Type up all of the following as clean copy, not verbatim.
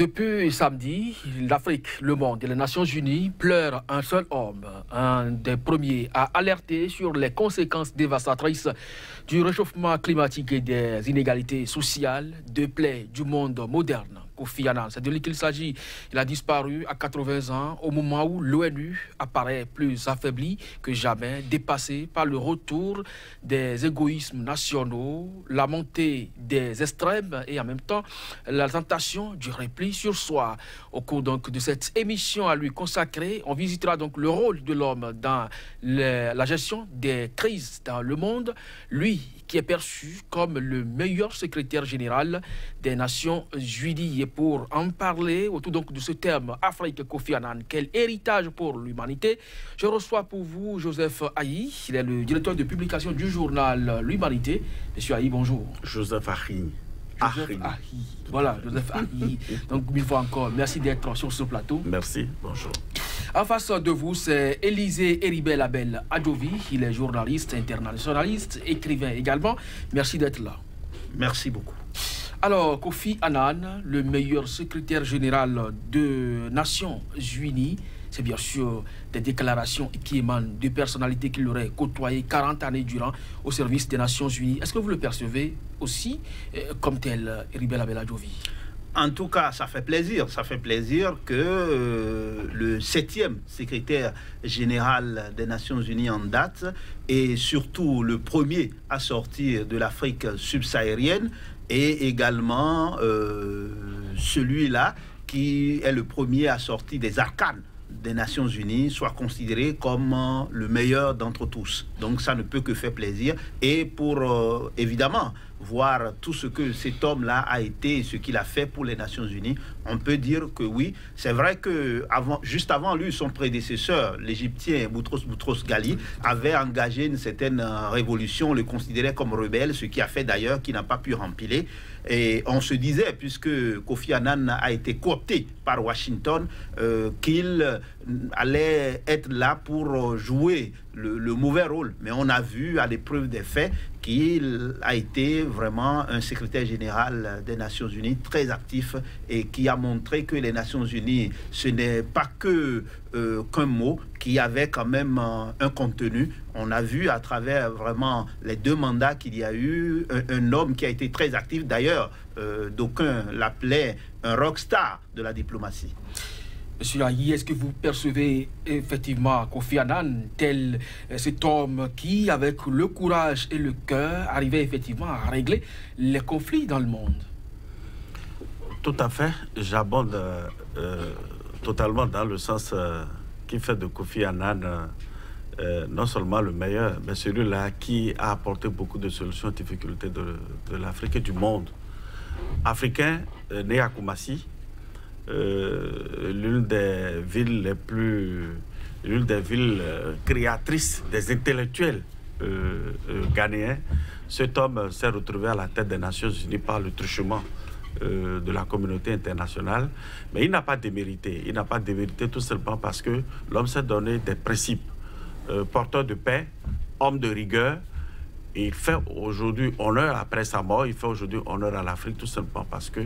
Depuis samedi, l'Afrique, le monde et les Nations Unies pleurent un seul homme, un des premiers à alerter sur les conséquences dévastatrices du réchauffement climatique et des inégalités sociales, deux plaies du monde moderne. Kofi Annan, c'est de lui qu'il s'agit. Il a disparu à 80 ans au moment où l'ONU apparaît plus affaiblie que jamais, dépassée par le retour des égoïsmes nationaux, la montée des extrêmes et en même temps la tentation du repli sur soi. Au cours donc de cette émission à lui consacrée, on visitera donc le rôle de l'homme dans la gestion des crises dans le monde, lui qui est perçu comme le meilleur secrétaire général des Nations Unies. Et pour en parler autour donc de ce terme Afrique Kofi Annan, quel héritage pour l'humanité, je reçois pour vous Joseph Ayi, il est le directeur de publication du journal L'Humanité. Monsieur Ayi, bonjour. Joseph Ayi. Voilà, Joseph Ayi. Donc, une fois encore, merci d'être sur ce plateau. Merci, bonjour. En face de vous, c'est Élisée Eribel Abel Adjovi. Il est journaliste, internationaliste, écrivain également. Merci d'être là. Merci beaucoup. Alors, Kofi Annan, le meilleur secrétaire général des Nations Unies, c'est bien sûr des déclarations qui émanent de personnalités qu'il aurait côtoyées 40 années durant au service des Nations Unies. Est-ce que vous le percevez aussi comme tel, Eribel Abel Adjovi? En tout cas, ça fait plaisir. Ça fait plaisir que le 7e secrétaire général des Nations Unies en date et surtout le premier à sortir de l'Afrique subsaharienne et également celui-là qui est le premier à sortir des arcanes des Nations Unies soit considéré comme le meilleur d'entre tous. Donc ça ne peut que faire plaisir. Et pour évidemment voir tout ce que cet homme-là a été et ce qu'il a fait pour les Nations Unies, on peut dire que oui, c'est vrai que juste avant lui, son prédécesseur, l'Égyptien Boutros Ghali, avait engagé une certaine révolution, on le considérait comme rebelle, ce qui a fait d'ailleurs qu'il n'a pas pu rempiler. Et on se disait, puisque Kofi Annan a été coopté par Washington, qu'il allait être là pour jouer le mauvais rôle. Mais on a vu à l'épreuve des faits qu'il a été vraiment un secrétaire général des Nations Unies très actif et qui a montré que les Nations Unies, ce n'est pas que qu'un mot, qui avait quand même un contenu. On a vu à travers vraiment les 2 mandats qu'il y a eu un homme qui a été très actif. D'ailleurs, d'aucuns l'appelaient un rockstar de la diplomatie. Monsieur Ayi, est-ce que vous percevez effectivement Kofi Annan tel cet homme qui, avec le courage et le cœur, arrivait effectivement à régler les conflits dans le monde? Tout à fait. J'abonde totalement dans le sens qui fait de Kofi Annan non seulement le meilleur, mais celui-là qui a apporté beaucoup de solutions aux difficultés de l'Afrique et du monde. Africain, né à Koumassi, l'une des villes créatrices des intellectuels ghanéens. Cet homme s'est retrouvé à la tête des Nations Unies par le truchement de la communauté internationale, mais il n'a pas démérité. Il n'a pas démérité tout simplement parce que l'homme s'est donné des principes, porteur de paix, homme de rigueur. Et il fait aujourd'hui honneur, après sa mort, il fait aujourd'hui honneur à l'Afrique tout simplement parce que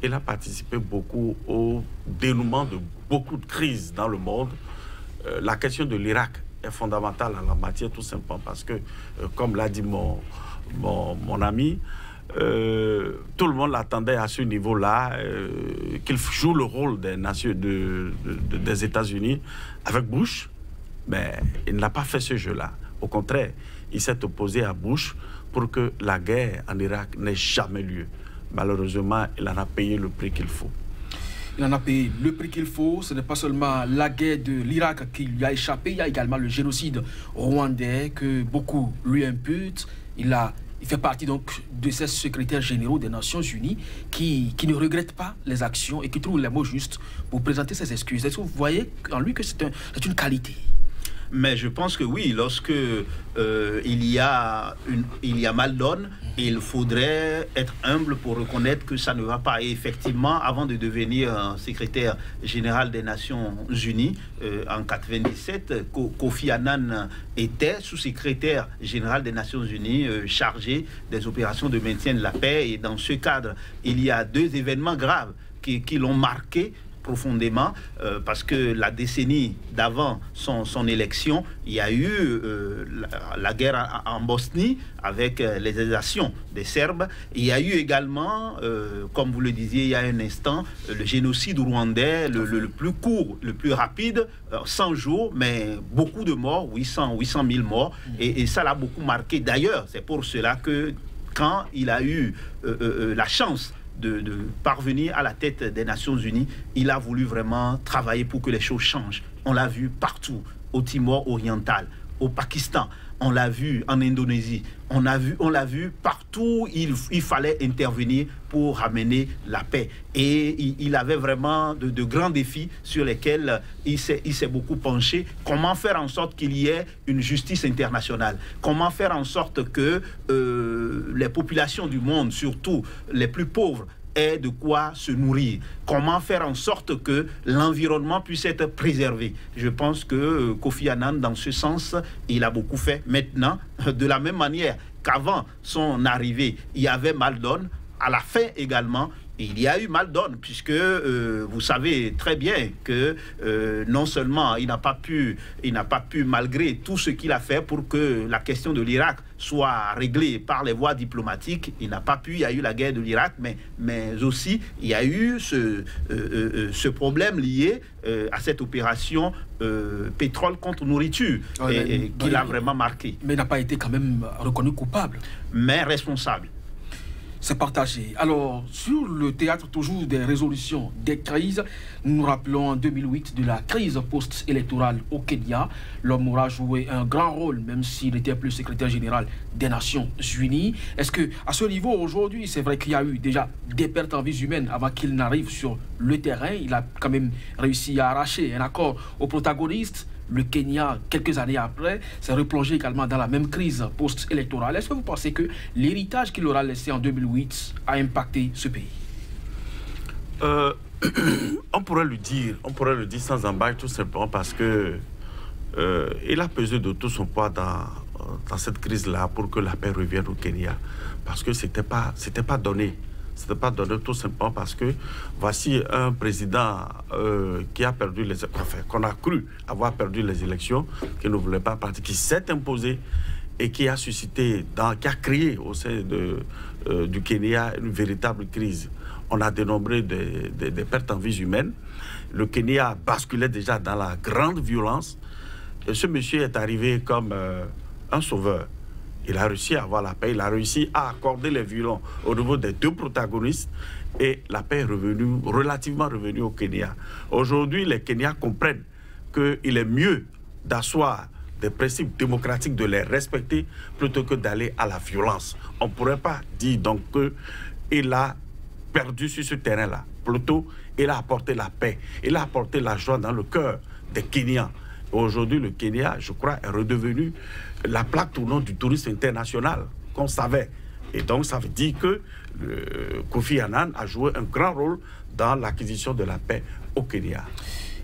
il a participé beaucoup au dénouement de beaucoup de crises dans le monde. La question de l'Irak est fondamentale en la matière tout simplement parce que, comme l'a dit mon ami, tout le monde l'attendait à ce niveau-là, qu'il joue le rôle des nations des États-Unis avec Bush, mais il n'a pas fait ce jeu-là. Au contraire, il s'est opposé à Bush pour que la guerre en Irak n'ait jamais lieu. Malheureusement, il en a payé le prix qu'il faut. Il en a payé le prix qu'il faut. Ce n'est pas seulement la guerre de l'Irak qui lui a échappé, il y a également le génocide rwandais que beaucoup lui imputent. Il fait partie donc de ces secrétaires généraux des Nations Unies qui ne regrettent pas les actions et qui trouvent les mots justes pour présenter ses excuses. Est-ce que vous voyez en lui que c'est une qualité? Mais je pense que oui, lorsque il y a mal donne, il faudrait être humble pour reconnaître que ça ne va pas. Et effectivement, avant de devenir secrétaire général des Nations Unies, en 1997, Kofi Annan était sous-secrétaire général des Nations Unies chargé des opérations de maintien de la paix. Et dans ce cadre, il y a 2 événements graves qui l'ont marqué profondément, parce que la décennie d'avant son élection, il y a eu la guerre en Bosnie avec les exactions des Serbes. Il y a eu également, comme vous le disiez il y a un instant, le génocide rwandais, le plus court, le plus rapide, 100 jours, mais beaucoup de morts, 800 000 morts, et ça l'a beaucoup marqué. D'ailleurs, c'est pour cela que quand il a eu la chance de parvenir à la tête des Nations Unies, il a voulu vraiment travailler pour que les choses changent. On l'a vu partout, au Timor oriental, au Pakistan, on l'a vu en Indonésie, on l'a vu partout, il fallait intervenir pour ramener la paix. Et il avait vraiment de grands défis sur lesquels il s'est beaucoup penché. Comment faire en sorte qu'il y ait une justice internationale? Comment faire en sorte que les populations du monde, surtout les plus pauvres, aient de quoi se nourrir? Comment faire en sorte que l'environnement puisse être préservé? Je pense que Kofi Annan, dans ce sens, il a beaucoup fait. Maintenant, de la même manière qu'avant son arrivée, il y avait mal-donne, à la fin également, il y a eu mal-donne, puisque vous savez très bien que non seulement il n'a pas pu, malgré tout ce qu'il a fait pour que la question de l'Irak soit réglée par les voies diplomatiques, il n'a pas pu, il y a eu la guerre de l'Irak, mais aussi il y a eu ce problème lié à cette opération pétrole contre nourriture, qui l'a vraiment marqué. Mais il n'a pas été quand même reconnu coupable. Mais responsable. C'est partagé. Alors, sur le théâtre toujours des résolutions des crises, nous nous rappelons en 2008 de la crise post-électorale au Kenya. L'homme aura joué un grand rôle, même s'il n'était plus secrétaire général des Nations Unies. Est-ce qu'à ce niveau, aujourd'hui, c'est vrai qu'il y a eu déjà des pertes en vies humaines avant qu'il n'arrive sur le terrain. Il a quand même réussi à arracher un accord aux protagonistes. Le Kenya, quelques années après, s'est replongé également dans la même crise post-électorale. Est-ce que vous pensez que l'héritage qu'il aura laissé en 2008 a impacté ce pays? On pourrait le dire sans embâche, tout simplement parce que il a pesé de tout son poids dans cette crise-là pour que la paix revienne au Kenya. Parce que c'était pas donné. C'était pas donné tout simplement parce que voici un président qui a perdu qu'on a cru avoir perdu les élections, qui ne voulait pas pratiquer, qui s'est imposé et qui a suscité, qui a créé au sein du Kenya une véritable crise. On a dénombré des pertes en vies humaines. Le Kenya basculait déjà dans la grande violence. Et ce monsieur est arrivé comme un sauveur. Il a réussi à avoir la paix, il a réussi à accorder les violons au niveau des deux protagonistes et la paix est relativement revenue au Kenya. Aujourd'hui, les Kenyans comprennent qu'il est mieux d'asseoir des principes démocratiques, de les respecter, plutôt que d'aller à la violence. On ne pourrait pas dire donc qu'il a perdu sur ce terrain-là. Plutôt, il a apporté la paix, il a apporté la joie dans le cœur des Kenyans. Aujourd'hui, le Kenya, je crois, est redevenu la plaque tournante du tourisme international qu'on savait. Et donc, ça veut dire que Kofi Annan a joué un grand rôle dans l'acquisition de la paix au Kenya.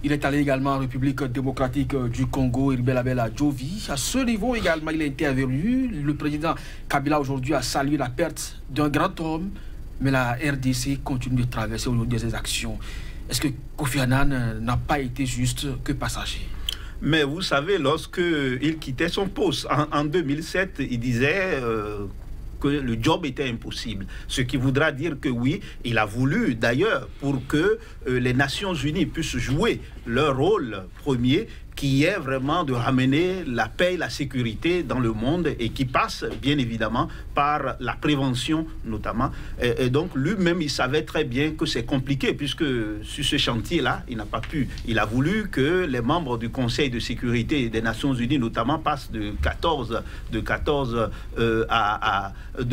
Il est allé également en République démocratique du Congo, Irbelabela Jovi. À ce niveau également, il a intervenu. Le président Kabila aujourd'hui a salué la perte d'un grand homme, mais la RDC continue de traverser aujourd'hui des actions. Est-ce que Kofi Annan n'a pas été juste que passager? Mais vous savez, lorsqu'il quittait son poste en 2007, il disait que le job était impossible. Ce qui voudra dire que oui, il a voulu d'ailleurs pour que les Nations Unies puissent jouer leur rôle premier, qui est vraiment de ramener la paix et la sécurité dans le monde et qui passe bien évidemment par la prévention notamment. Et donc lui-même, il savait très bien que c'est compliqué puisque sur ce chantier-là, il n'a pas pu. Il a voulu que les membres du Conseil de sécurité des Nations Unies notamment passent de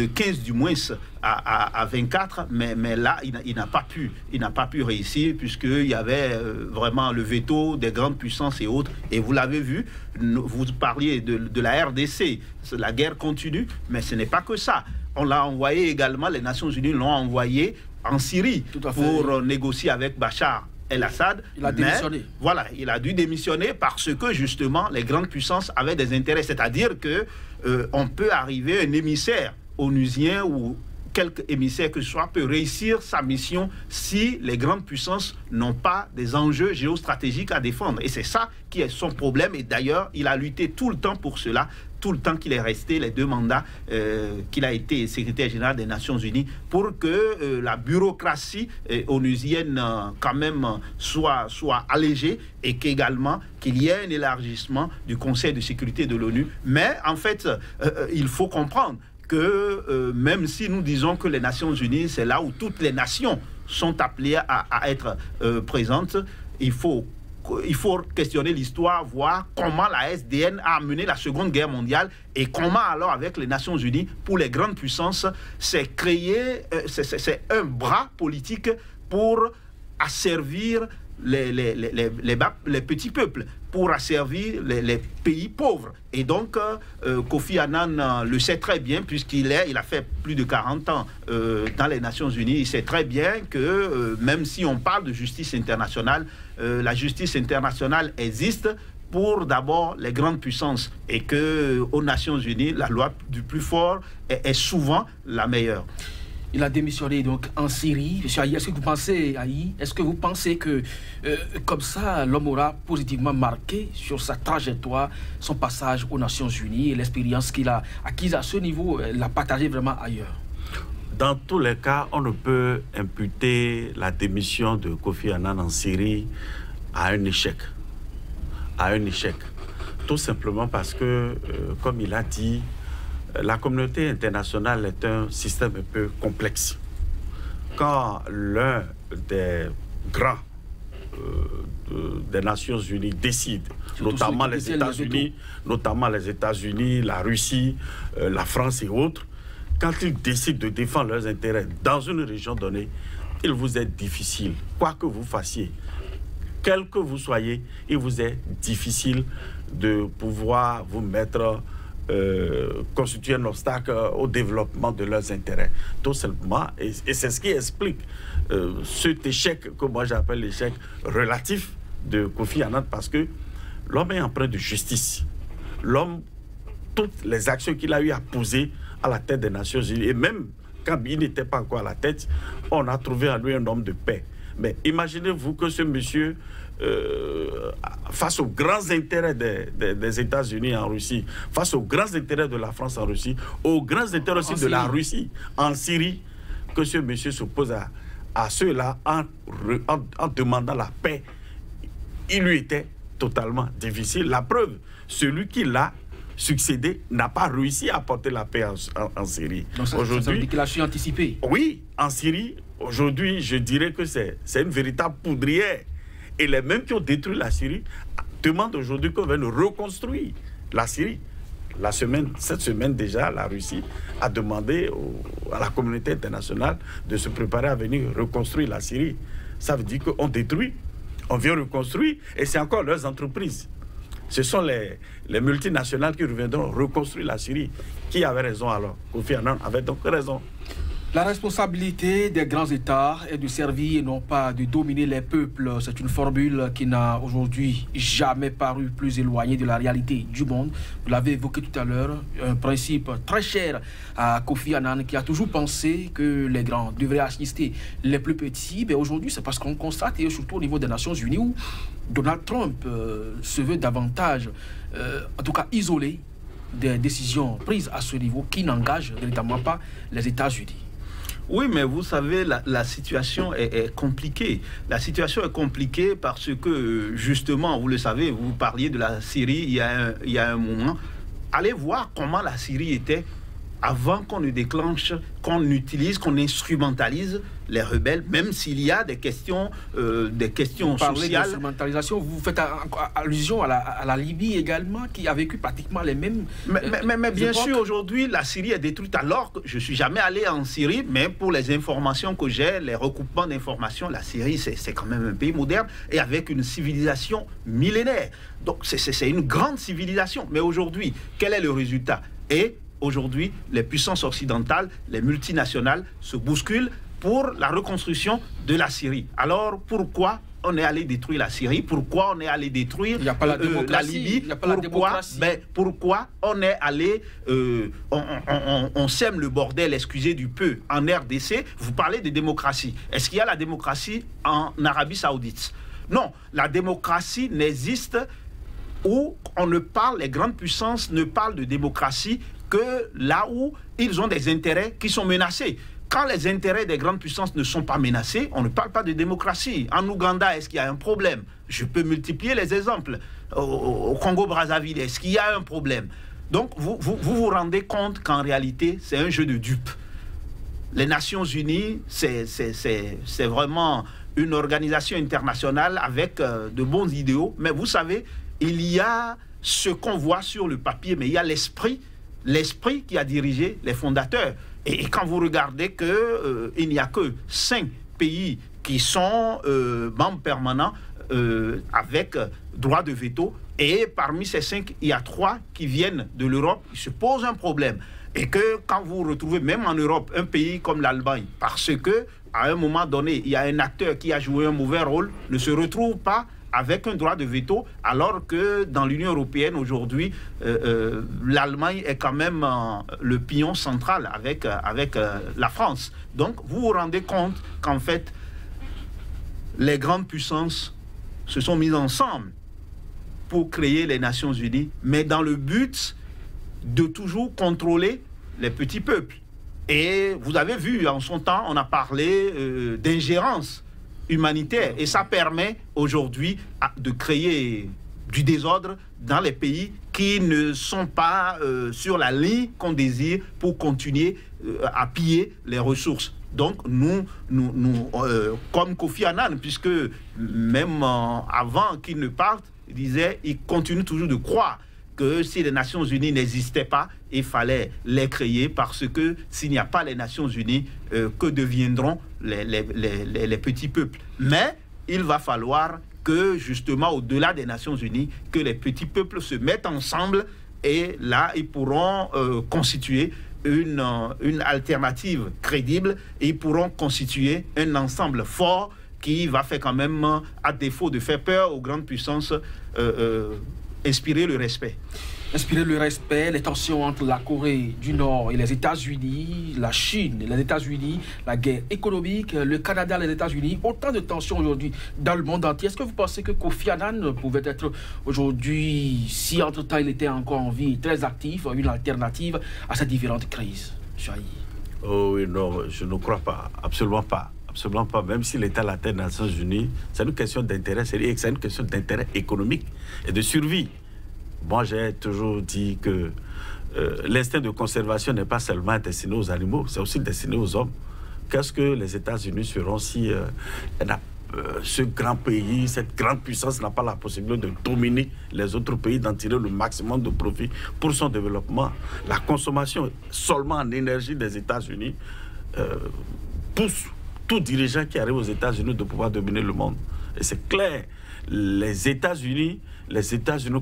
15 du moins à 24, mais là, il n'a pas pu réussir puisqu'il y avait vraiment le veto des grandes puissances et autres. Et vous l'avez vu, vous parliez de la RDC, la guerre continue, mais ce n'est pas que ça. On l'a envoyé également, les Nations Unies l'ont envoyé en Syrie pour négocier avec Bachar el-Assad. Il a démissionné. Voilà, il a dû démissionner parce que justement, les grandes puissances avaient des intérêts. C'est-à-dire qu'on peut arriver un émissaire onusien ou quelque émissaire que ce soit peut réussir sa mission si les grandes puissances n'ont pas des enjeux géostratégiques à défendre. Et c'est ça qui est son problème. Et d'ailleurs, il a lutté tout le temps pour cela, tout le temps qu'il est resté, les 2 mandats qu'il a été secrétaire général des Nations Unies, pour que la bureaucratie onusienne quand même soit allégée et qu'également qu'il y ait un élargissement du Conseil de sécurité de l'ONU. Mais en fait, il faut comprendre que même si nous disons que les Nations Unies, c'est là où toutes les nations sont appelées à être présentes, il faut questionner l'histoire, voir comment la SDN a mené la Seconde Guerre mondiale et comment alors avec les Nations Unies, pour les grandes puissances, c'est un bras politique pour asservir les petits peuples, pour asservir les pays pauvres. Et donc, Kofi Annan le sait très bien, puisqu'il a fait plus de 40 ans dans les Nations Unies. Il sait très bien que même si on parle de justice internationale, la justice internationale existe pour d'abord les grandes puissances et qu'aux Nations Unies, la loi du plus fort est souvent la meilleure. Il a démissionné donc en Syrie. Monsieur Ayi, est-ce que vous pensez que comme ça, l'homme aura positivement marqué sur sa trajectoire son passage aux Nations Unies et l'expérience qu'il a acquise à ce niveau, l'a partagé vraiment ailleurs? Dans tous les cas, on ne peut imputer la démission de Kofi Annan en Syrie à un échec. Tout simplement parce que, comme il a dit, la communauté internationale est un système un peu complexe. Quand l'un des grands des Nations Unies décide, notamment les États-Unis, la Russie, la France et autres, quand ils décident de défendre leurs intérêts dans une région donnée, il vous est difficile, quoi que vous fassiez, quel que vous soyez, il vous est difficile de pouvoir vous mettre constituer un obstacle au développement de leurs intérêts. Tout simplement, et c'est ce qui explique cet échec que moi j'appelle l'échec relatif de Kofi Annan, parce que l'homme est empreint de justice. L'homme, toutes les actions qu'il a eu à poser à la tête des Nations Unies, et même quand il n'était pas encore à la tête, on a trouvé en lui un homme de paix. Mais imaginez-vous que ce monsieur, face aux grands intérêts des États-Unis en Russie, face aux grands intérêts de la France en Russie, aux grands intérêts aussi de la Russie en Syrie, que ce monsieur s'oppose à ceux-là en demandant la paix, il lui était totalement difficile. La preuve, celui qui l'a succédé n'a pas réussi à apporter la paix en Syrie. Donc ça veut dire qu'il a su anticiper. Oui, en Syrie, aujourd'hui, je dirais que c'est une véritable poudrière. Et les mêmes qui ont détruit la Syrie demandent aujourd'hui qu'on vienne reconstruire la Syrie. Cette semaine déjà, la Russie a demandé à la communauté internationale de se préparer à venir reconstruire la Syrie. Ça veut dire qu'on détruit, on vient reconstruire, et c'est encore leurs entreprises. Ce sont les multinationales qui reviendront reconstruire la Syrie. Qui avait raison alors? Kofi Annan avait donc raison. La responsabilité des grands États est de servir et non pas de dominer les peuples. C'est une formule qui n'a aujourd'hui jamais paru plus éloignée de la réalité du monde. Vous l'avez évoqué tout à l'heure, un principe très cher à Kofi Annan qui a toujours pensé que les grands devraient assister les plus petits. Mais aujourd'hui, c'est parce qu'on constate, et surtout au niveau des Nations Unies, où Donald Trump se veut davantage, en tout cas isolé, des décisions prises à ce niveau qui n'engagent véritablement pas les États-Unis. Oui, mais vous savez, la situation est compliquée. La situation est compliquée parce que, justement, vous le savez, vous parliez de la Syrie il y a un moment. Allez voir comment la Syrie était avant qu'on ne déclenche, qu'on utilise, qu'on instrumentalise les rebelles, même s'il y a des questions sociales. D'instrumentalisation, vous faites allusion à la Libye également, qui a vécu pratiquement les mêmes. Mais bien sûr, aujourd'hui, la Syrie est détruite, alors que je ne suis jamais allé en Syrie, mais pour les informations que j'ai, les recoupements d'informations, la Syrie, c'est quand même un pays moderne et avec une civilisation millénaire. Donc, c'est une grande civilisation. Mais aujourd'hui, quel est le résultat? Et aujourd'hui, les puissances occidentales, les multinationales se bousculent pour la reconstruction de la Syrie. Alors, pourquoi on est allé détruire la Syrie? Pourquoi on est allé détruire la Libye? Pourquoi on est allé... on sème le bordel, excusez du peu, en RDC? Vous parlez de démocratie. Est-ce qu'il y a la démocratie en Arabie Saoudite? Non, la démocratie n'existe où on ne parle, les grandes puissances ne parlent de démocratie que là où ils ont des intérêts qui sont menacés. Quand les intérêts des grandes puissances ne sont pas menacés, on ne parle pas de démocratie. En Ouganda, est-ce qu'il y a un problème? Je peux multiplier les exemples. Au Congo-Brazzaville, est-ce qu'il y a un problème? Donc, vous rendez compte qu'en réalité, c'est un jeu de dupes. Les Nations Unies, c'est vraiment une organisation internationale avec de bons idéaux. Mais vous savez, il y a ce qu'on voit sur le papier, mais il y a l'esprit qui a dirigé les fondateurs. Et quand vous regardez qu'il n'y a que 5 pays qui sont membres permanents avec droit de veto, et parmi ces 5, il y a 3 qui viennent de l'Europe, il se pose un problème. Et que quand vous retrouvez même en Europe un pays comme l'Allemagne, parce que à un moment donné, il y a un acteur qui a joué un mauvais rôle, ne se retrouve pas avec un droit de veto, alors que dans l'Union européenne aujourd'hui, l'Allemagne est quand même le pignon central avec la France. Donc vous vous rendez compte qu'en fait, les grandes puissances se sont mises ensemble pour créer les Nations Unies, mais dans le but de toujours contrôler les petits peuples. Et vous avez vu, en son temps, on a parlé d'ingérence humanitaire. Et ça permet aujourd'hui de créer du désordre dans les pays qui ne sont pas sur la ligne qu'on désire pour continuer à piller les ressources. Donc nous comme Kofi Annan, puisque même avant qu'il ne parte, il disait, il continue toujours de croire que si les Nations Unies n'existaient pas, il fallait les créer, parce que s'il n'y a pas les Nations Unies, que deviendront les petits peuples? Mais il va falloir que, justement, au-delà des Nations Unies, que les petits peuples se mettent ensemble, et là, ils pourront constituer une alternative crédible, et ils pourront constituer un ensemble fort qui va faire quand même, à défaut de faire peur aux grandes puissances, inspirer le respect. Inspirer le respect, les tensions entre la Corée du Nord et les États-Unis, la Chine et les États-Unis, la guerre économique, le Canada et les États-Unis, autant de tensions aujourd'hui dans le monde entier. Est-ce que vous pensez que Kofi Annan pouvait être aujourd'hui, si entre-temps il était encore en vie, très actif, une alternative à ces différentes crises? Oh oui, non, je ne crois pas, absolument pas. Absolument pas. Même s'il était à la tête des Nations Unies, c'est une question d'intérêt, c'est une question d'intérêt économique et de survie. Moi, j'ai toujours dit que l'instinct de conservation n'est pas seulement destiné aux animaux, c'est aussi destiné aux hommes. Qu'est-ce que les États-Unis feront si ce grand pays, cette grande puissance n'a pas la possibilité de dominer les autres pays, d'en tirer le maximum de profit pour son développement? La consommation seulement en énergie des États-Unis pousse tout dirigeant qui arrive aux États-Unis de pouvoir dominer le monde. Et c'est clair, les États-Unis,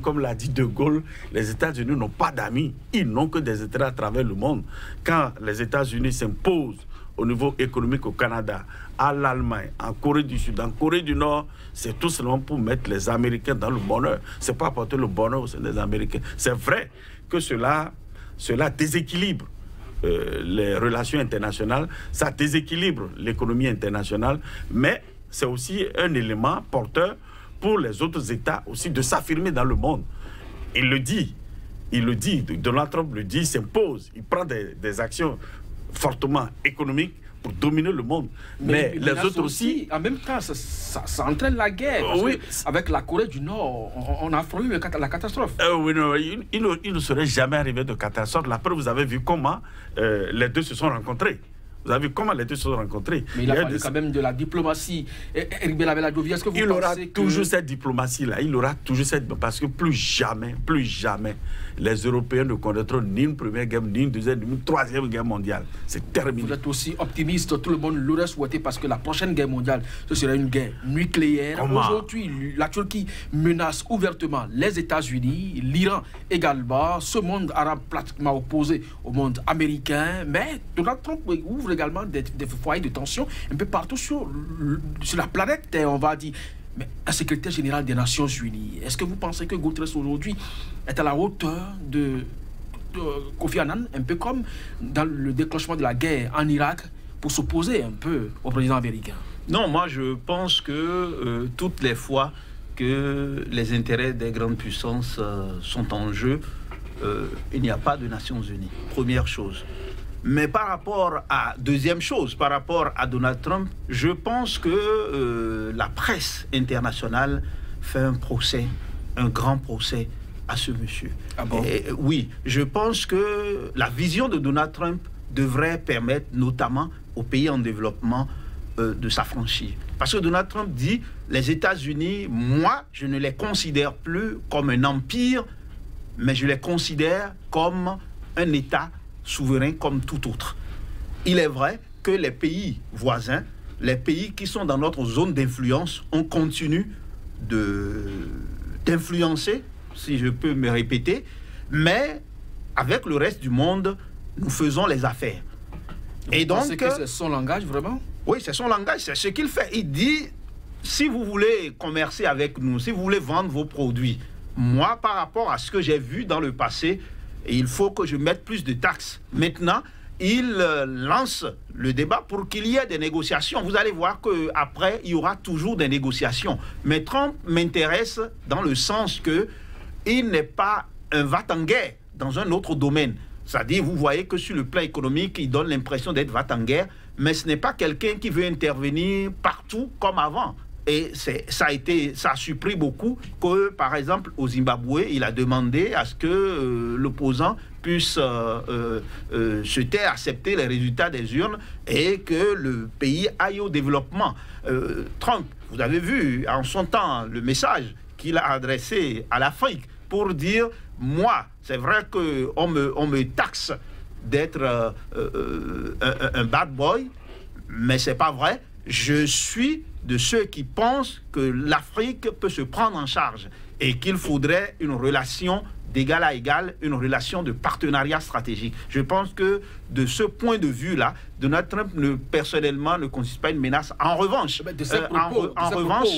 comme l'a dit De Gaulle, les États-Unis n'ont pas d'amis, ils n'ont que des intérêts à travers le monde. Quand les États-Unis s'imposent au niveau économique au Canada, à l'Allemagne, en Corée du Sud, en Corée du Nord, c'est tout simplement pour mettre les Américains dans le bonheur. C'est pas apporter le bonheur au sein des Américains. C'est vrai que cela déséquilibre les relations internationales, ça déséquilibre l'économie internationale, mais c'est aussi un élément porteur pour les autres États aussi de s'affirmer dans le monde. Il le dit, Donald Trump le dit, il s'impose, il prend des actions fortement économiques pour dominer le monde. Mais les autres aussi... En même temps, ça entraîne la guerre. Oui. Avec la Corée du Nord, on a frôlé la catastrophe. Oui, non, il ne serait jamais arrivé de catastrophe. Après, vous avez vu comment les deux se sont rencontrés. Vous avez vu comment les deux se sont rencontrés. Mais il a fallu quand même de la diplomatie. Eric Bella-Bella-Dovie, est-ce que vous pensez aura toujours cette diplomatie-là. Il aura toujours cette... Parce que plus jamais, les Européens ne connaîtront ni une première guerre, ni une deuxième, ni une troisième guerre mondiale. C'est terminé. Vous êtes aussi optimiste. Tout le monde l'aurait souhaité parce que la prochaine guerre mondiale, ce serait une guerre nucléaire. Aujourd'hui, la Turquie menace ouvertement les États-Unis, l'Iran également. Ce monde arabe pratiquement opposé au monde américain. Mais Donald Trump ouvre également des foyers de tension un peu partout sur la planète, on va dire. Mais un secrétaire général des Nations Unies, est-ce que vous pensez que Guterres aujourd'hui est à la hauteur de Kofi Annan, un peu comme dans le déclenchement de la guerre en Irak, pour s'opposer un peu au président américain? Non, moi je pense que toutes les fois que les intérêts des grandes puissances sont en jeu, il n'y a pas de Nations Unies, première chose. Mais par rapport à, deuxième chose, par rapport à Donald Trump, je pense que la presse internationale fait un procès, un grand procès à ce monsieur. Ah bon? Oui, je pense que la vision de Donald Trump devrait permettre notamment aux pays en développement de s'affranchir. Parce que Donald Trump dit, les États-Unis, moi, je ne les considère plus comme un empire, mais je les considère comme un État souverain comme tout autre. Il est vrai que les pays voisins, les pays qui sont dans notre zone d'influence, on continue d'influencer, si je peux me répéter, mais avec le reste du monde, nous faisons les affaires. Et donc, c'est son langage vraiment? Oui, c'est son langage, c'est ce qu'il fait. Il dit, si vous voulez commercer avec nous, si vous voulez vendre vos produits, moi, par rapport à ce que j'ai vu dans le passé, il faut que je mette plus de taxes. Maintenant, il lance le débat pour qu'il y ait des négociations. Vous allez voir qu'après, il y aura toujours des négociations. Mais Trump m'intéresse dans le sens qu'il n'est pas un va-t-en-guerre dans un autre domaine. C'est-à-dire, vous voyez que sur le plan économique, il donne l'impression d'être va-t-en-guerre, mais ce n'est pas quelqu'un qui veut intervenir partout comme avant. Et ça a surpris beaucoup que, par exemple, au Zimbabwe, il a demandé à ce que l'opposant puisse se taire, accepter les résultats des urnes et que le pays aille au développement. Trump, vous avez vu en son temps le message qu'il a adressé à l'Afrique pour dire, moi, c'est vrai qu'on me taxe d'être un bad boy, mais c'est pas vrai. Je suis de ceux qui pensent que l'Afrique peut se prendre en charge et qu'il faudrait une relation d'égal à égal, une relation de partenariat stratégique. Je pense que de ce point de vue-là, Donald Trump, personnellement, ne constitue pas une menace. En revanche, de ces propos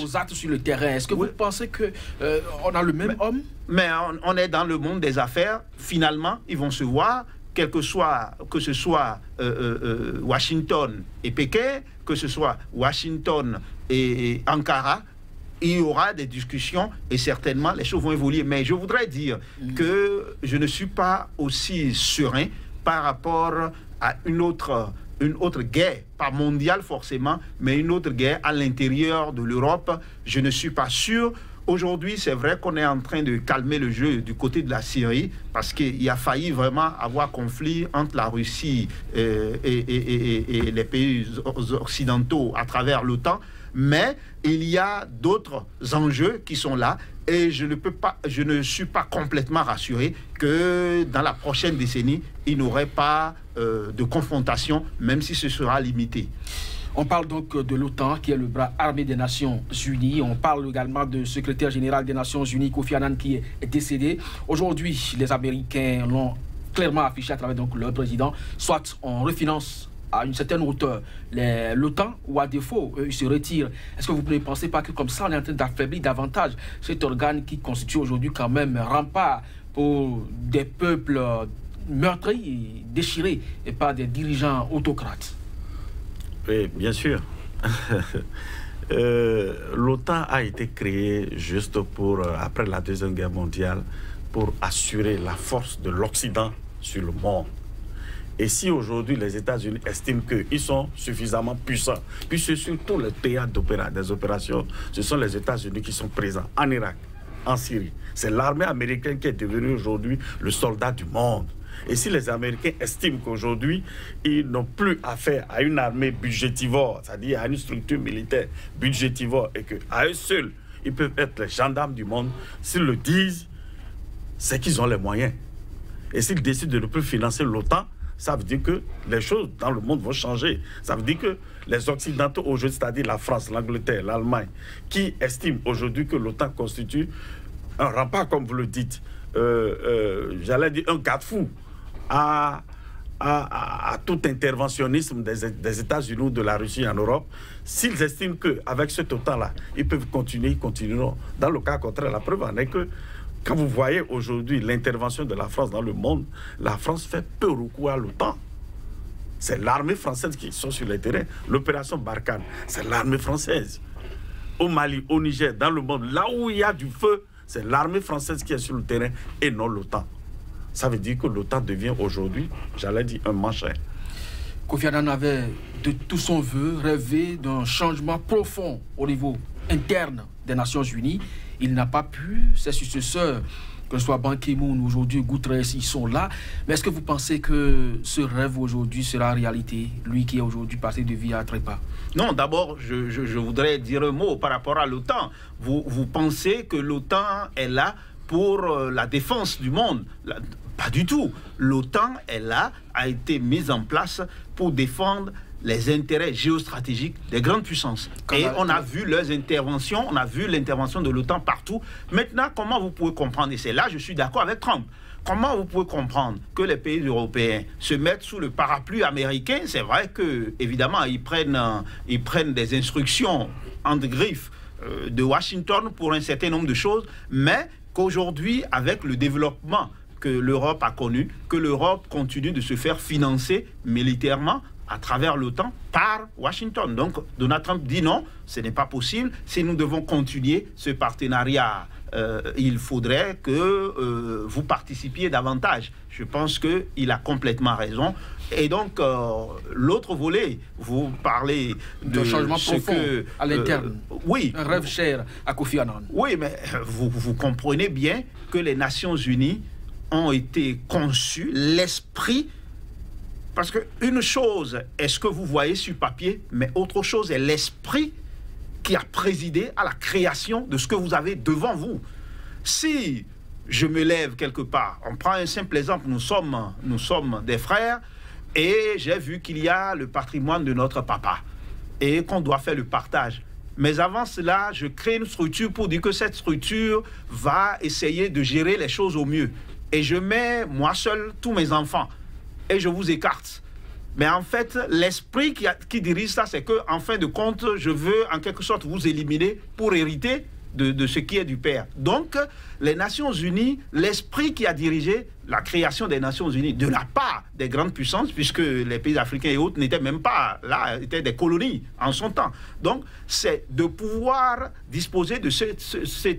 aux actes sur le terrain, est-ce que vous pensez qu'on a le même homme? Mais on est dans le monde des affaires. Finalement, ils vont se voir, que ce soit Washington et Pékin, que ce soit Washington et Ankara, il y aura des discussions et certainement les choses vont évoluer. Mais je voudrais dire que je ne suis pas aussi serein par rapport à une autre guerre, pas mondiale forcément, mais une autre guerre à l'intérieur de l'Europe. Je ne suis pas sûr. Aujourd'hui, c'est vrai qu'on est en train de calmer le jeu du côté de la Syrie parce qu'il a failli vraiment avoir conflit entre la Russie et les pays occidentaux à travers l'OTAN. Mais il y a d'autres enjeux qui sont là et je ne suis pas complètement rassuré que dans la prochaine décennie, il n'y aurait pas de confrontation, même si ce sera limité. On parle donc de l'OTAN, qui est le bras armé des Nations Unies. On parle également du secrétaire général des Nations Unies, Kofi Annan, qui est décédé. Aujourd'hui, les Américains l'ont clairement affiché à travers donc, leur président. Soit on refinance à une certaine hauteur l'OTAN, ou à défaut, ils se retirent. Est-ce que vous ne pensez pas que comme ça, on est en train d'affaiblir davantage cet organe qui constitue aujourd'hui quand même un rempart pour des peuples meurtris, déchirés, et pas des dirigeants autocrates? Oui, bien sûr. L'OTAN a été créée juste pour, après la Deuxième Guerre mondiale, pour assurer la force de l'Occident sur le monde. Et si aujourd'hui les États-Unis estiment qu'ils sont suffisamment puissants, puisque sur tous les théâtres des opérations, ce sont les États-Unis qui sont présents en Irak, en Syrie. C'est l'armée américaine qui est devenue aujourd'hui le soldat du monde. Et si les Américains estiment qu'aujourd'hui, ils n'ont plus affaire à une armée budgétivore, c'est-à-dire à une structure militaire budgétivore, et qu'à eux seuls, ils peuvent être les gendarmes du monde, s'ils le disent, c'est qu'ils ont les moyens. Et s'ils décident de ne plus financer l'OTAN, ça veut dire que les choses dans le monde vont changer. Ça veut dire que les Occidentaux aujourd'hui, c'est-à-dire la France, l'Angleterre, l'Allemagne, qui estiment aujourd'hui que l'OTAN constitue un rempart, comme vous le dites, j'allais dire un garde-fou à à tout interventionnisme des États-Unis ou de la Russie en Europe. S'ils estiment qu'avec cet OTAN-là, ils peuvent continuer, ils continueront. Dans le cas contraire, la preuve en est que quand vous voyez aujourd'hui l'intervention de la France dans le monde, la France fait peu recours à l'OTAN. C'est l'armée française qui sont sur le terrain. L'opération Barkhane, c'est l'armée française. Au Mali, au Niger, dans le monde, là où il y a du feu, c'est l'armée française qui est sur le terrain et non l'OTAN. Ça veut dire que l'OTAN devient aujourd'hui, j'allais dire, un manchin. Kofi Annan avait de tout son vœu rêvé d'un changement profond au niveau interne des Nations Unies. Il n'a pas pu, ses successeurs, que ce soit Ban Ki-moon ou aujourd'hui Guterres, ils sont là. Mais est-ce que vous pensez que ce rêve aujourd'hui sera réalité, lui qui est aujourd'hui passé de vie à trépas? Non, d'abord, je voudrais dire un mot par rapport à l'OTAN. Vous pensez que l'OTAN est là pour la défense du monde? Pas du tout. L'OTAN est là, a été mise en place pour défendre les intérêts géostratégiques des grandes puissances. Et on a vu leurs interventions, on a vu l'intervention de l'OTAN partout. Maintenant, comment vous pouvez comprendre, et c'est là je suis d'accord avec Trump, comment vous pouvez comprendre que les pays européens se mettent sous le parapluie américain? C'est vrai que, évidemment, ils prennent des instructions entre griffes de Washington pour un certain nombre de choses, mais qu'aujourd'hui, avec le développement que l'Europe a connu, que l'Europe continue de se faire financer militairement à travers l'OTAN par Washington. Donc Donald Trump dit non, ce n'est pas possible. Si nous devons continuer ce partenariat, il faudrait que vous participiez davantage. Je pense qu'il a complètement raison. Et donc, l'autre volet, vous parlez de changement profond à l'interne. Oui. Un rêve cher à Kofi Annan. Oui, mais vous comprenez bien que les Nations Unies ont été conçues, l'esprit. Parce qu'une chose est ce que vous voyez sur papier, mais autre chose est l'esprit qui a présidé à la création de ce que vous avez devant vous. Si je me lève quelque part, on prend un simple exemple, nous sommes des frères, et j'ai vu qu'il y a le patrimoine de notre papa, et qu'on doit faire le partage. Mais avant cela, je crée une structure pour dire que cette structure va essayer de gérer les choses au mieux. Et je mets, moi seul, tous mes enfants. Et je vous écarte. Mais en fait, l'esprit qui dirige ça, c'est qu'en fin de compte, je veux en quelque sorte vous éliminer pour hériter de ce qui est du Père. Donc, les Nations Unies, l'esprit qui a dirigé la création des Nations Unies, de la part des grandes puissances, puisque les pays africains et autres n'étaient même pas là, étaient des colonies en son temps. Donc, c'est de pouvoir disposer de ce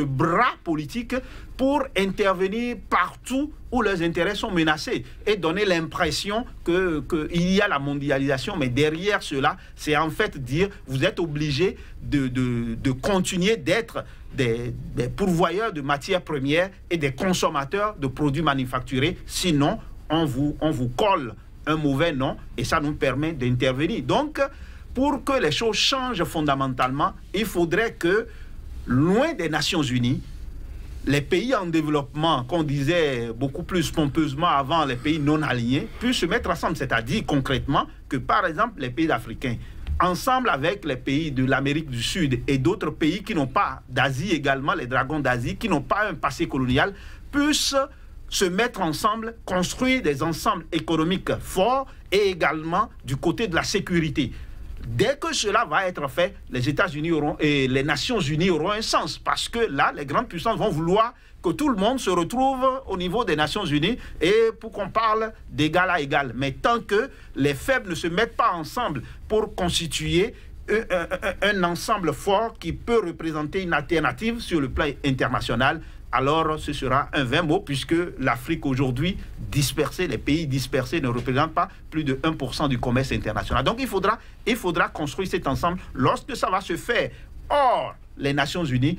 bras politique pour intervenir partout où leurs intérêts sont menacés et donner l'impression qu'il y a la mondialisation. Mais derrière cela, c'est en fait dire vous êtes obligés de continuer d'être des pourvoyeurs de matières premières et des consommateurs de produits manufacturés. Sinon, on vous colle un mauvais nom et ça nous permet d'intervenir. Donc, pour que les choses changent fondamentalement, il faudrait que, loin des Nations Unies, les pays en développement, qu'on disait beaucoup plus pompeusement avant, les pays non alignés, puissent se mettre ensemble. C'est-à-dire concrètement que, par exemple, les pays africains, ensemble avec les pays de l'Amérique du Sud et d'autres pays qui n'ont pas d'Asie également, les dragons d'Asie, qui n'ont pas un passé colonial, puissent se mettre ensemble, construire des ensembles économiques forts et également du côté de la sécurité. Dès que cela va être fait, les États-Unis et les Nations Unies auront un sens. Parce que là, les grandes puissances vont vouloir que tout le monde se retrouve au niveau des Nations Unies et pour qu'on parle d'égal à égal. Mais tant que les faibles ne se mettent pas ensemble pour constituer un ensemble fort qui peut représenter une alternative sur le plan international, alors ce sera un vain mot, puisque l'Afrique aujourd'hui dispersée, les pays dispersés ne représentent pas plus de 1% du commerce international. Donc il faudra construire cet ensemble. Lorsque ça va se faire hors les Nations Unies,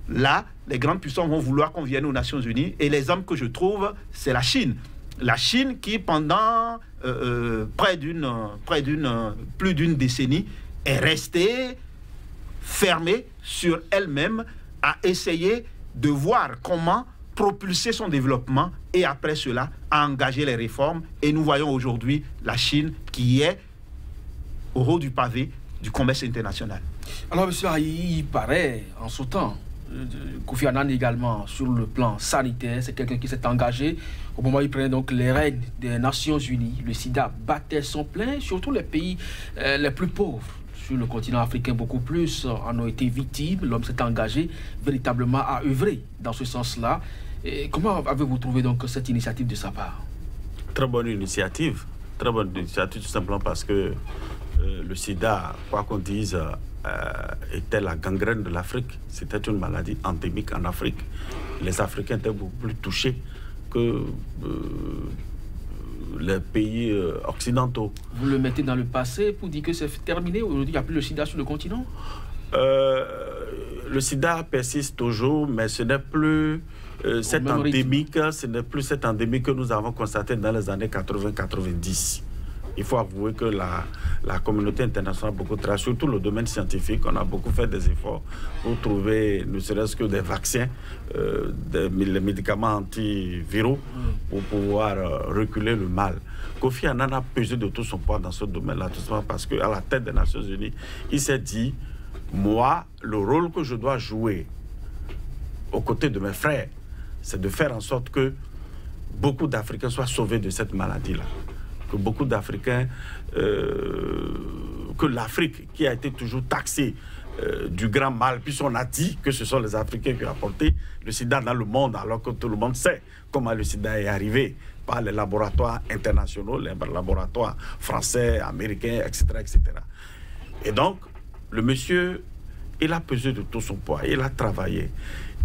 là, les grandes puissances vont vouloir qu'on vienne aux Nations Unies. Et l'exemple que je trouve, c'est la Chine. La Chine qui, pendant plus d'une décennie, est restée fermée sur elle-même, à essayer de voir comment propulser son développement et après cela, à engager les réformes. Et nous voyons aujourd'hui la Chine qui est au haut du pavé du commerce international. Alors, monsieur, il paraît, en ce temps, Kofi Annan également, sur le plan sanitaire, c'est quelqu'un qui s'est engagé. Au moment où il prenait donc les rênes des Nations Unies, le sida battait son plein, surtout les pays les plus pauvres. Sur le continent africain, beaucoup plus en ont été victimes. L'homme s'est engagé véritablement à œuvrer dans ce sens-là. Et comment avez-vous trouvé donc cette initiative de sa part? Très bonne initiative, tout simplement parce que le sida, quoi qu'on dise, était la gangrène de l'Afrique. C'était une maladie endémique en Afrique. Les Africains étaient beaucoup plus touchés que les pays occidentaux. Vous le mettez dans le passé pour dire que c'est terminé? Aujourd'hui, il n'y a plus le sida sur le continent? Le sida persiste toujours, mais ce n'est plus cette endémique que nous avons constaté dans les années 80-90. Il faut avouer que la communauté internationale a beaucoup travaillé, surtout le domaine scientifique. On a beaucoup fait des efforts pour trouver, ne serait-ce que des vaccins, des médicaments antiviraux pour pouvoir reculer le mal. Kofi Annan a pesé de tout son poids dans ce domaine-là, tout simplement parce qu'à la tête des Nations Unies, il s'est dit, moi, le rôle que je dois jouer aux côtés de mes frères, c'est de faire en sorte que beaucoup d'Africains soient sauvés de cette maladie-là. Que beaucoup d'Africains, que l'Afrique, qui a été toujours taxée du grand mal, puisqu'on a dit que ce sont les Africains qui ont apporté le sida dans le monde, alors que tout le monde sait comment le sida est arrivé par les laboratoires internationaux, les laboratoires français, américains, etc., etc. Et donc, le monsieur, il a pesé de tout son poids, il a travaillé,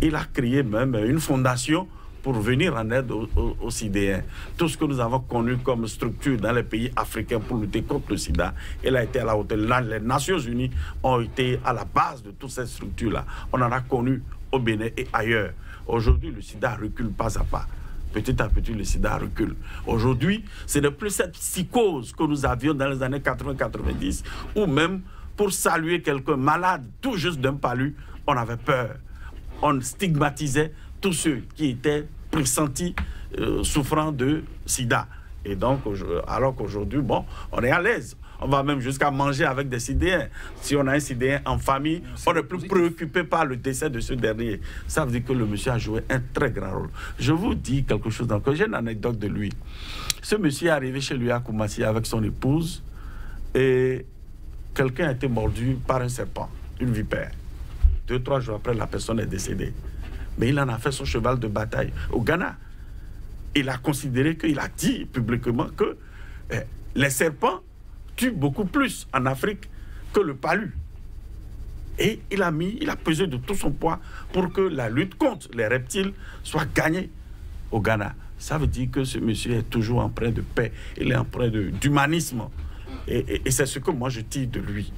il a créé même une fondation pour venir en aide aux Sidéens. Tout ce que nous avons connu comme structure dans les pays africains pour lutter contre le sida, elle a été à la hauteur. Les Nations Unies ont été à la base de toutes ces structures-là. On en a connu au Bénin et ailleurs. Aujourd'hui, le sida recule pas à pas. Petit à petit, le sida recule. Aujourd'hui, ce n'est plus cette psychose que nous avions dans les années 80-90, ou même pour saluer quelqu'un malade, tout juste d'un palu, on avait peur. On stigmatisait tous ceux qui étaient pressentis souffrant de sida. Et donc, alors qu'aujourd'hui, bon, on est à l'aise. On va même jusqu'à manger avec des Sidéens. Si on a un Sidéen en famille, on n'est plus préoccupé par le décès de ce dernier. Ça veut dire que le monsieur a joué un très grand rôle. Je vous dis quelque chose encore. J'ai une anecdote de lui. Ce monsieur est arrivé chez lui à Koumassi avec son épouse et quelqu'un a été mordu par un serpent, une vipère. 2-3 jours après, la personne est décédée. Mais il en a fait son cheval de bataille au Ghana. Il a considéré qu'il a dit publiquement que les serpents tuent beaucoup plus en Afrique que le palu. Et il a pesé de tout son poids pour que la lutte contre les reptiles soit gagnée au Ghana. Ça veut dire que ce monsieur est toujours empreint de paix, il est empreint d'humanisme. Et c'est ce que moi je tire de lui,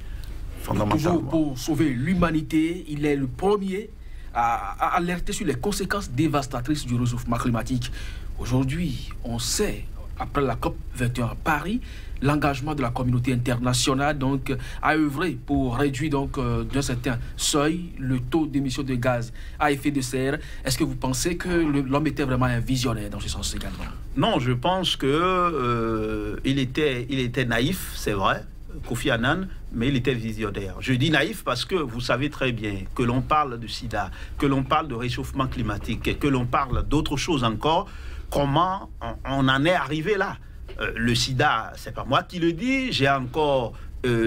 fondamentalement. Pour sauver l'humanité, il est le premier à alerter sur les conséquences dévastatrices du réchauffement climatique. Aujourd'hui, on sait, après la COP21 à Paris, l'engagement de la communauté internationale donc, à œuvrer pour réduire d'un certain seuil le taux d'émission de gaz à effet de serre. Est-ce que vous pensez que l'homme était vraiment un visionnaire dans ce sens également? Non, je pense que il était naïf, c'est vrai, Kofi Annan, mais il était visionnaire. Je dis naïf parce que vous savez très bien que l'on parle de sida, que l'on parle de réchauffement climatique, que l'on parle d'autres choses encore. Comment on en est arrivé là? Le sida, c'est pas moi qui le dis. J'ai encore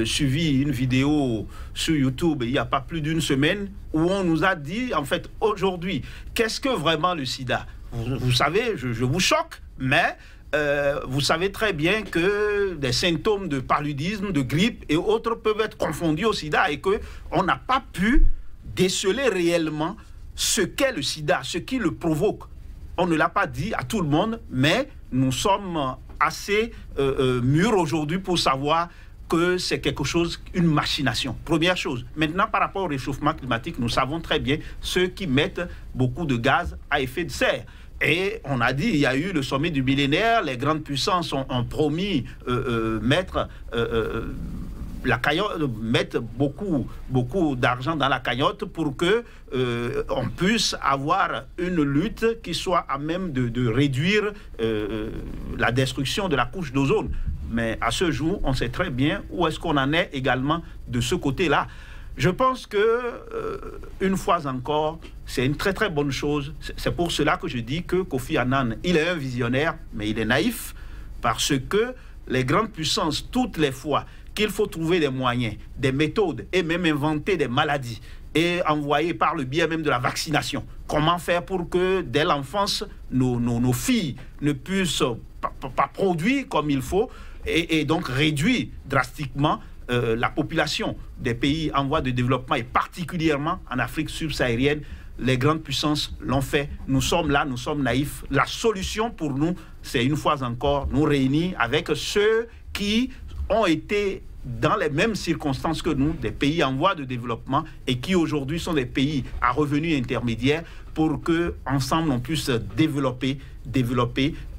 suivi une vidéo sur YouTube il n'y a pas plus d'une semaine où on nous a dit, en fait, aujourd'hui, qu'est-ce que vraiment le sida? Vous savez, je vous choque, mais vous savez très bien que des symptômes de paludisme, de grippe et autres peuvent être confondus au sida et qu'on n'a pas pu déceler réellement ce qu'est le sida, ce qui le provoque. On ne l'a pas dit à tout le monde, mais nous sommes assez mûrs aujourd'hui pour savoir que c'est quelque chose, une machination. Première chose. Maintenant, par rapport au réchauffement climatique, nous savons très bien ceux qui mettent beaucoup de gaz à effet de serre. Et on a dit, il y a eu le sommet du millénaire, les grandes puissances ont promis mettre la cagnotte, mettre beaucoup d'argent dans la cagnotte pour que on puisse avoir une lutte qui soit à même de réduire la destruction de la couche d'ozone. Mais à ce jour, on sait très bien où est-ce qu'on en est également de ce côté-là. Je pense que, une fois encore, c'est une très très bonne chose. C'est pour cela que je dis que Kofi Annan, il est un visionnaire, mais il est naïf, parce que les grandes puissances, toutes les fois qu'il faut trouver des moyens, des méthodes, et même inventer des maladies, et envoyer par le biais même de la vaccination. Comment faire pour que, dès l'enfance, nos filles ne puissent pas produire comme il faut, et donc réduire drastiquement la population des pays en voie de développement, et particulièrement en Afrique subsaharienne. Les grandes puissances l'ont fait. Nous sommes là, nous sommes naïfs. La solution pour nous, c'est une fois encore nous réunir avec ceux qui ont été dans les mêmes circonstances que nous, des pays en voie de développement, et qui aujourd'hui sont des pays à revenus intermédiaires, pour que ensemble on puisse développer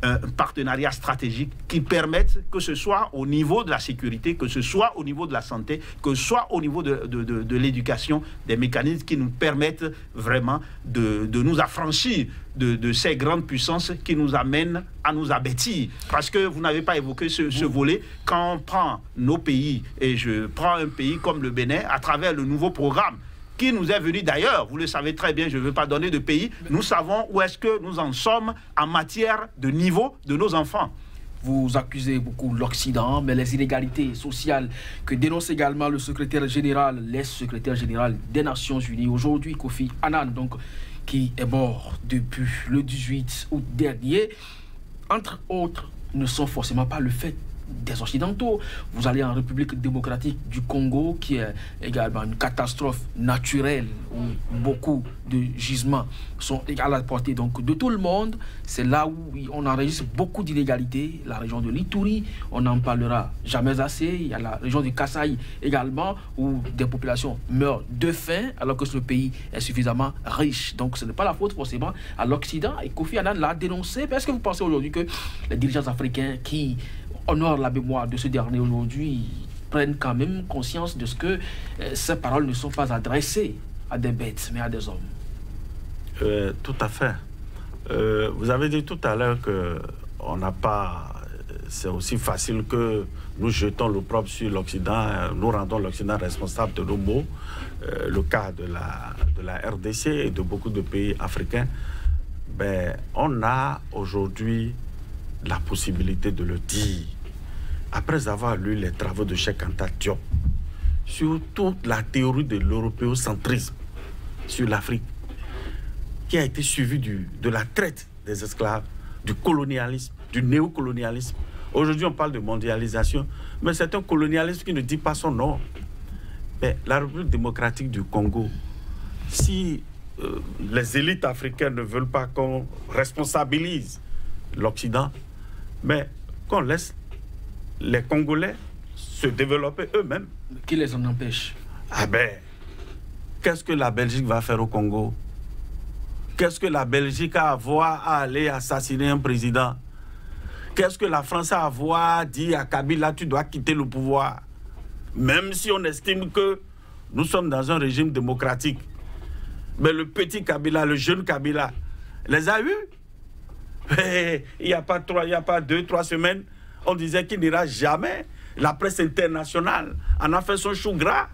un partenariat stratégique qui permette, que ce soit au niveau de la sécurité, que ce soit au niveau de la santé, que ce soit au niveau de l'éducation, des mécanismes qui nous permettent vraiment de nous affranchir de ces grandes puissances qui nous amènent à nous abêtir. Parce que vous n'avez pas évoqué ce volet. Quand on prend nos pays, et je prends un pays comme le Bénin, à travers le nouveau programme qui nous est venu d'ailleurs, vous le savez très bien, je ne veux pas donner de pays, nous savons où est-ce que nous en sommes en matière de niveau de nos enfants. Vous accusez beaucoup l'Occident, mais les inégalités sociales que dénonce également le secrétaire général, l'ex-secrétaire général des Nations Unies, aujourd'hui Kofi Annan, donc, qui est mort depuis le 18 août dernier, entre autres, ne sont forcément pas le fait des Occidentaux. Vous allez en République démocratique du Congo, qui est également une catastrophe naturelle où beaucoup de gisements sont à la portée donc de tout le monde. C'est là où on enregistre beaucoup d'inégalités. La région de l'Ituri, on n'en parlera jamais assez. Il y a la région du Kasaï également, où des populations meurent de faim alors que ce pays est suffisamment riche. Donc ce n'est pas la faute forcément à l'Occident. Et Kofi Annan l'a dénoncé. Est-ce que vous pensez aujourd'hui que les dirigeants africains qui honorent la mémoire de ce dernier aujourd'hui prennent quand même conscience de ce que ces paroles ne sont pas adressées à des bêtes, mais à des hommes? Tout à fait. Vous avez dit tout à l'heure que on n'a pas... C'est aussi facile que nous jetons l'opprobre sur l'Occident, nous rendons l'Occident responsable de nos maux. Le cas de la RDC et de beaucoup de pays africains, ben, on a aujourd'hui la possibilité de le dire. Après avoir lu les travaux de Cheikh Anta Diop sur toute la théorie de l'européocentrisme sur l'Afrique, qui a été suivie de la traite des esclaves, du colonialisme, du néocolonialisme. Aujourd'hui, on parle de mondialisation, mais c'est un colonialisme qui ne dit pas son nom. Mais la République démocratique du Congo, si les élites africaines ne veulent pas qu'on responsabilise l'Occident, mais qu'on laisse les Congolais se développer eux-mêmes. Qui les en empêche? Ah ben, qu'est-ce que la Belgique va faire au Congo? Qu'est-ce que la Belgique a à voir à aller assassiner un président? Qu'est-ce que la France a à voir à dire à Kabila, tu dois quitter le pouvoir? Même si on estime que nous sommes dans un régime démocratique. Mais le petit Kabila, le jeune Kabila, les a eus. Il n'y a pas 2-3 semaines, on disait qu'il n'ira jamais. La presse internationale en a fait son chou gras.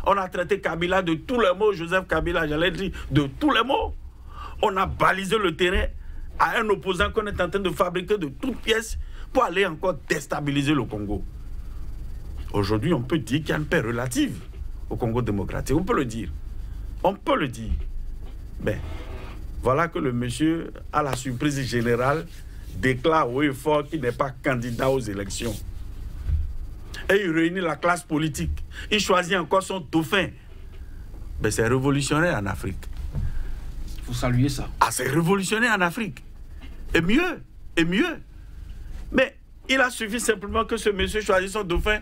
On a traité Kabila de tous les mots, Joseph Kabila, j'allais dire, de tous les mots. On a balisé le terrain à un opposant qu'on est en train de fabriquer de toutes pièces pour aller encore déstabiliser le Congo. Aujourd'hui, on peut dire qu'il y a une paix relative au Congo démocratique. On peut le dire. On peut le dire. Mais voilà que le monsieur, à la surprise générale, déclare haut et fort qu'il n'est pas candidat aux élections. Et il réunit la classe politique. Il choisit encore son dauphin. Mais c'est révolutionnaire en Afrique. Vous saluez ça? Ah, c'est révolutionnaire en Afrique. Et mieux, et mieux. Mais il a suffi simplement que ce monsieur choisisse son dauphin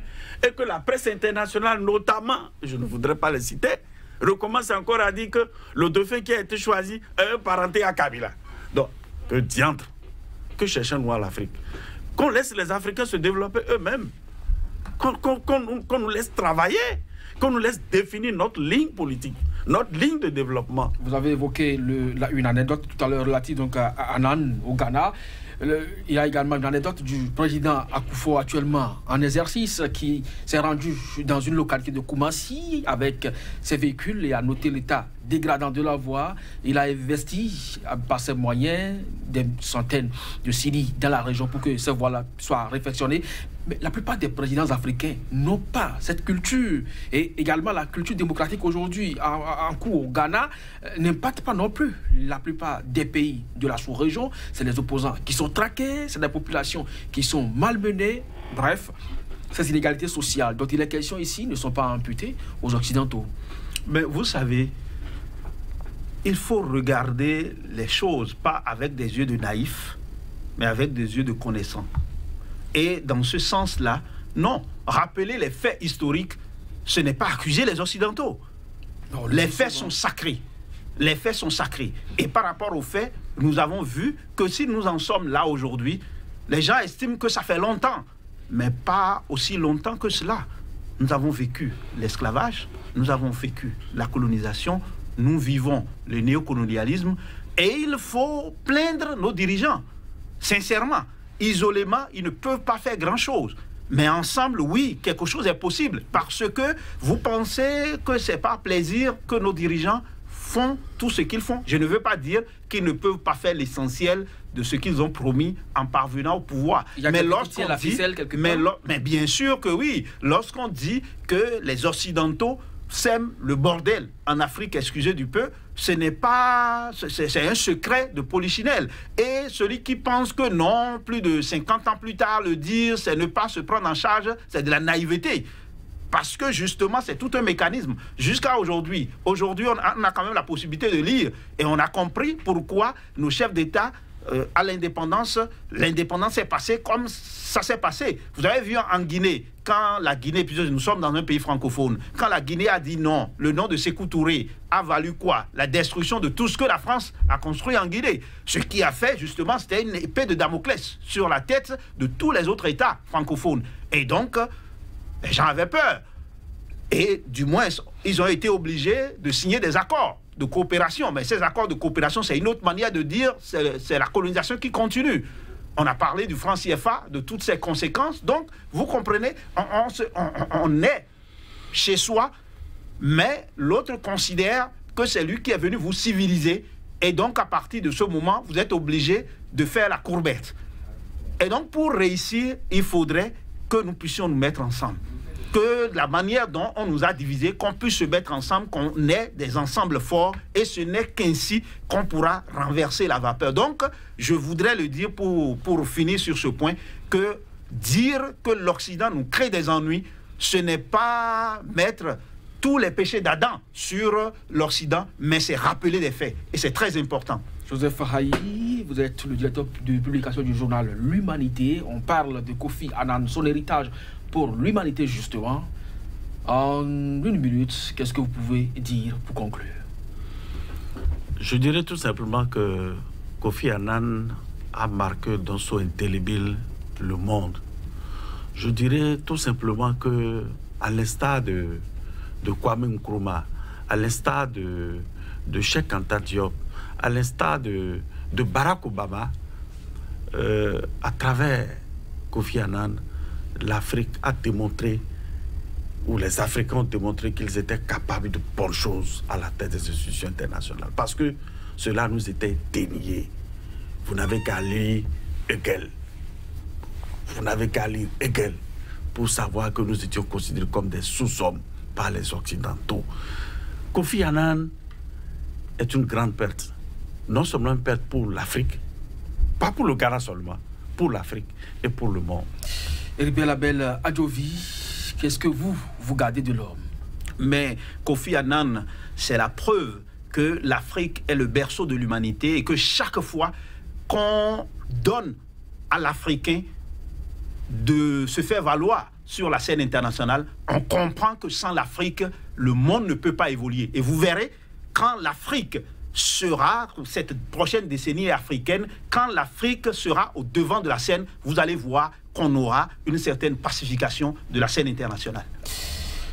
et que la presse internationale, notamment, je ne voudrais pas le citer, recommence encore à dire que le dauphin qui a été choisi est un parenté à Kabila. Donc, que diantre, que cherchons-nous à l'Afrique? Qu'on laisse les Africains se développer eux-mêmes. Qu'on nous laisse travailler, qu'on nous laisse définir notre ligne politique, notre ligne de développement. Vous avez évoqué une anecdote tout à l'heure relative donc à Annan, au Ghana. Il y a également une anecdote du président Akufo actuellement en exercice qui s'est rendu dans une localité de Koumassi avec ses véhicules et a noté l'état dégradant de la voie. Il a investi par ses moyens des centaines de civils dans la région pour que ces voies-là soient réfectionnées. Mais la plupart des présidents africains n'ont pas cette culture. Et également la culture démocratique aujourd'hui en cours au Ghana n'impacte pas non plus la plupart des pays de la sous-région. C'est les opposants qui sont traqués, c'est des populations qui sont malmenées. Bref, ces inégalités sociales dont il est question ici ne sont pas imputées aux Occidentaux. Mais vous savez, il faut regarder les choses pas avec des yeux de naïfs, mais avec des yeux de connaissants. Et dans ce sens-là, non, rappeler les faits historiques, ce n'est pas accuser les Occidentaux. Non, les faits sont sacrés. Les faits sont sacrés. Et par rapport aux faits, nous avons vu que si nous en sommes là aujourd'hui, les gens estiment que ça fait longtemps, mais pas aussi longtemps que cela. Nous avons vécu l'esclavage, nous avons vécu la colonisation, nous vivons le néocolonialisme, et il faut plaindre nos dirigeants. Sincèrement, isolément, ils ne peuvent pas faire grand-chose. Mais ensemble, oui, quelque chose est possible. Parce que vous pensez que ce n'est pas plaisir que nos dirigeants font tout ce qu'ils font. Je ne veux pas dire qu'ils ne peuvent pas faire l'essentiel de ce qu'ils ont promis en parvenant au pouvoir. Mais bien sûr que oui. Lorsqu'on dit que les Occidentaux sème le bordel en Afrique, excusez du peu, ce n'est pas... C'est un secret de polichinelle. Et celui qui pense que non, plus de 50 ans plus tard, le dire, c'est ne pas se prendre en charge, c'est de la naïveté. Parce que justement, c'est tout un mécanisme. Jusqu'à aujourd'hui, on a quand même la possibilité de lire. Et on a compris pourquoi nos chefs d'État, à l'indépendance s'est passée comme ça s'est passé. Vous avez vu en Guinée, quand la Guinée, puisque nous sommes dans un pays francophone, quand la Guinée a dit non, le nom de Sékou Touré a valu quoi? La destruction de tout ce que la France a construit en Guinée. Ce qui a fait, justement, c'était une épée de Damoclès sur la tête de tous les autres États francophones. Et donc, les gens avaient peur. Et du moins, ils ont été obligés de signer des accords de coopération. Mais ces accords de coopération, c'est une autre manière de dire, c'est la colonisation qui continue. On a parlé du franc CFA, de toutes ses conséquences. Donc, vous comprenez, on est chez soi, mais l'autre considère que c'est lui qui est venu vous civiliser. Et donc, à partir de ce moment, vous êtes obligé de faire la courbette. Et donc, pour réussir, il faudrait que nous puissions nous mettre ensemble. Que la manière dont on nous a divisés, qu'on puisse se mettre ensemble, qu'on ait des ensembles forts, et ce n'est qu'ainsi qu'on pourra renverser la vapeur. Donc, je voudrais le dire pour finir sur ce point, que dire que l'Occident nous crée des ennuis, ce n'est pas mettre tous les péchés d'Adam sur l'Occident, mais c'est rappeler des faits, et c'est très important. Joseph Haï, vous êtes le directeur de publication du journal L'Humanité. On parle de Kofi Annan, son héritage pour l'humanité justement. En une minute, qu'est-ce que vous pouvez dire pour conclure? Je dirais tout simplement que Kofi Annan a marqué d'un saut indélébile le monde. Je dirais tout simplement que, à l'instar de Kwame Nkrumah, à l'instar de Cheikh Anta Diop, à l'instar de Barack Obama, à travers Kofi Annan, l'Afrique a démontré, ou les Africains ont démontré qu'ils étaient capables de bonnes choses à la tête des institutions internationales. Parce que cela nous était dénié. Vous n'avez qu'à lire Hegel. Vous n'avez qu'à lire Hegel pour savoir que nous étions considérés comme des sous-hommes par les Occidentaux. Kofi Annan est une grande perte. Non seulement une perte pour l'Afrique, pas pour le Ghana seulement, pour l'Afrique et pour le monde. Heribert Labelle Adjovi, qu'est-ce que vous gardez de l'homme? Mais Kofi Annan, c'est la preuve que l'Afrique est le berceau de l'humanité et que chaque fois qu'on donne à l'Africain de se faire valoir sur la scène internationale, on comprend que sans l'Afrique, le monde ne peut pas évoluer. Et vous verrez, quand l'Afrique sera, cette prochaine décennie africaine, quand l'Afrique sera au devant de la scène, vous allez voir qu'on aura une certaine pacification de la scène internationale.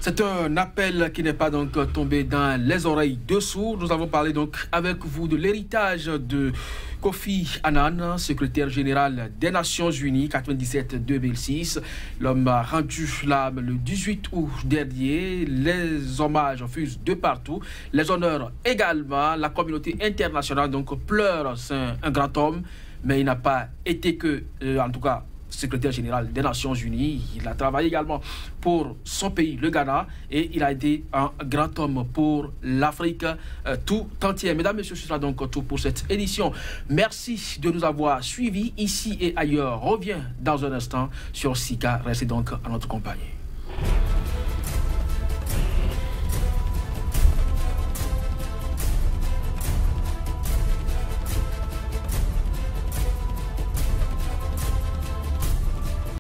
C'est un appel qui n'est pas donc tombé dans les oreilles de sourds. Nous avons parlé donc avec vous de l'héritage de Kofi Annan, secrétaire général des Nations Unies, 97-2006. L'homme a rendu l'âme le 18 août dernier. Les hommages fusent de partout. Les honneurs également. La communauté internationale donc pleure. C'est un grand homme, mais il n'a pas été que, en tout cas, secrétaire général des Nations Unies. Il a travaillé également pour son pays, le Ghana, et il a été un grand homme pour l'Afrique tout entière. Mesdames, Messieurs, ce sera donc tout pour cette édition. Merci de nous avoir suivis ici et ailleurs. Reviens dans un instant sur SICA. Restez donc à notre compagnie.